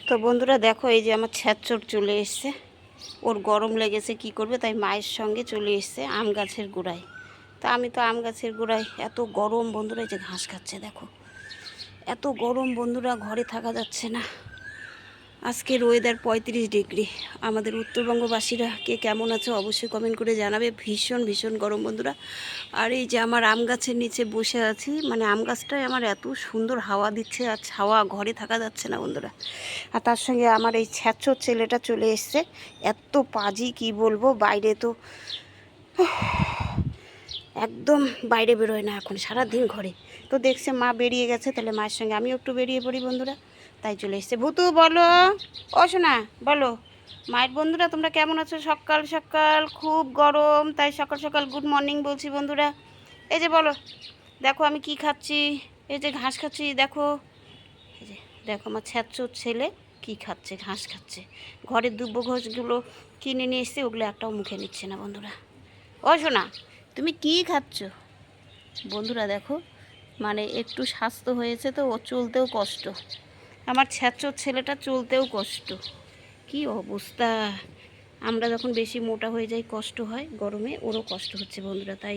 তো বন্ধুরা দেখো, এই যে আমার ছ্যাঁচড় চলে এসছে। ওর গরম লেগেছে, কি করবে, তাই মায়ের সঙ্গে চলে এসছে আম গাছের গোড়ায়। তা আমি তো আম গাছের গোড়ায়, এত গরম বন্ধুরা, এই যে ঘাস খাচ্ছে দেখো, এত গরম বন্ধুরা, ঘরে থাকা যাচ্ছে না। আজকের ওয়েদার 35 ডিগ্রি। আমাদের উত্তরবঙ্গবাসীরা কে কেমন আছে অবশ্যই কমেন্ট করে জানাবে। ভীষণ ভীষণ গরম বন্ধুরা। আর এই যে আমার আম গাছের নিচে বসে আছি, মানে আম গাছটায় আমার এত সুন্দর হাওয়া দিচ্ছে, আর হাওয়া, ঘরে থাকা যাচ্ছে না বন্ধুরা। আর তার সঙ্গে আমার এই ছ্যাঁচড় ছেলেটা চলে এসছে, এত পাজি কি বলবো। বাইরে তো একদম বাইরে বেরোয় না এখন, সারাদিন ঘরে। তো দেখছে মা বেরিয়ে গেছে, তাহলে মায়ের সঙ্গে আমিও একটু বেরিয়ে পড়ি বন্ধুরা, তাই চলে এসছে। ভূতু বলো, ও শোনা বলো। মায়ের বন্ধুরা তোমরা কেমন আছো? সকাল সকাল খুব গরম, তাই সকাল সকাল গুড মর্নিং বলছি বন্ধুরা। এই যে বলো, দেখো আমি কি খাচ্ছি, এই যে ঘাস খাচ্ছি দেখো। এই যে দেখো আমার ছ্যাঁচড় ছেলে কি খাচ্ছে, ঘাস খাচ্ছে। ঘরের দুব্বো ঘাসগুলো কিনে নিয়ে এসছে, ওগুলো একটাও মুখে নিচ্ছে না বন্ধুরা। ও শোনা, তুমি কি খাচ্ছ বন্ধুরা? দেখো, মানে একটু স্বাস্থ্য হয়েছে তো ও চলতেও কষ্ট, আমার ছ্যাঁচড় ছেলেটা চলতেও কষ্ট, কি অবস্থা। আমরা যখন বেশি মোটা হয়ে যাই কষ্ট হয়, গরমে ওরও কষ্ট হচ্ছে বন্ধুরা। তাই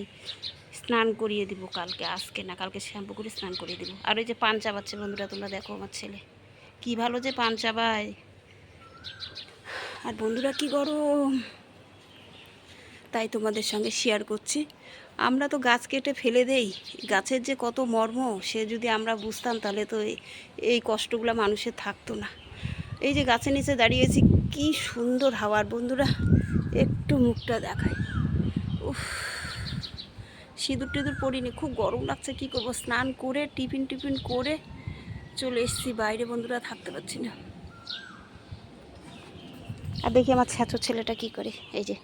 স্নান করিয়ে দিব কালকে, আজকে না, কালকে শ্যাম্পু করে স্নান করিয়ে দিব। আর ওই যে পান চাবাচ্ছে বন্ধুরা, তোমরা দেখো আমার ছেলে কি ভালো যে পান চাবায়। আর বন্ধুরা কি গরম, তাই তোমাদের সঙ্গে শেয়ার করছি। আমরা তো গাছ কেটে ফেলে দেই, গাছের যে কত মর্ম সে যদি আমরা বুঝতাম, তাহলে তো এই কষ্টগুলো মানুষের থাকতো না। এই যে গাছের নিচে দাঁড়িয়েছি, কি সুন্দর হাওয়ার বন্ধুরা, একটু মুখটা দেখায়। উফ, সিঁদুর টিঁদুর পরিনি, খুব গরম লাগছে, কি করবো। স্নান করে টিফিন টিফিন করে চলে এসেছি বাইরে বন্ধুরা, থাকতে পারছি না। আর দেখি আমার ছ্যাঁচড় ছেলেটা কি করে, এই যে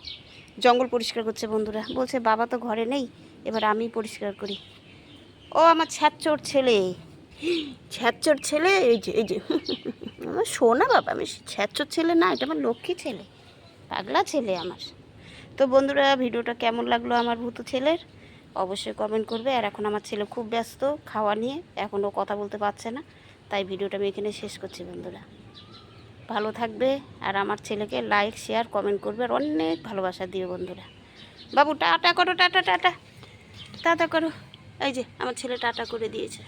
জঙ্গল পরিষ্কার করছে বন্ধুরা। বলছে বাবা তো ঘরে নেই, এবার আমি পরিষ্কার করি। ও আমার ছ্যাঁচড় ছেলে, ছ্যাঁচড় ছেলে, এই যে এই যে আমার শোনা বাবা, আমি ছ্যাঁচড় ছেলে না, এটা আমার লক্ষ্মী ছেলে, পাগলা ছেলে আমার। তো বন্ধুরা ভিডিওটা কেমন লাগলো আমার ভূতু ছেলের অবশ্যই কমেন্ট করবে। আর এখন আমার ছেলে খুব ব্যস্ত খাওয়া নিয়ে, এখনও কথা বলতে পারছে না, তাই ভিডিওটা আমি এখানে শেষ করছি বন্ধুরা। ভালো থাকবে, আর আমার ছেলেকে লাইক শেয়ার কমেন্ট করবে, আর অনেক ভালোবাসা দিও বন্ধুরা। বাবু টাটা করো, টাটা টাটা টাটা করো। এই যে আমার ছেলে টাটা করে দিয়েছে।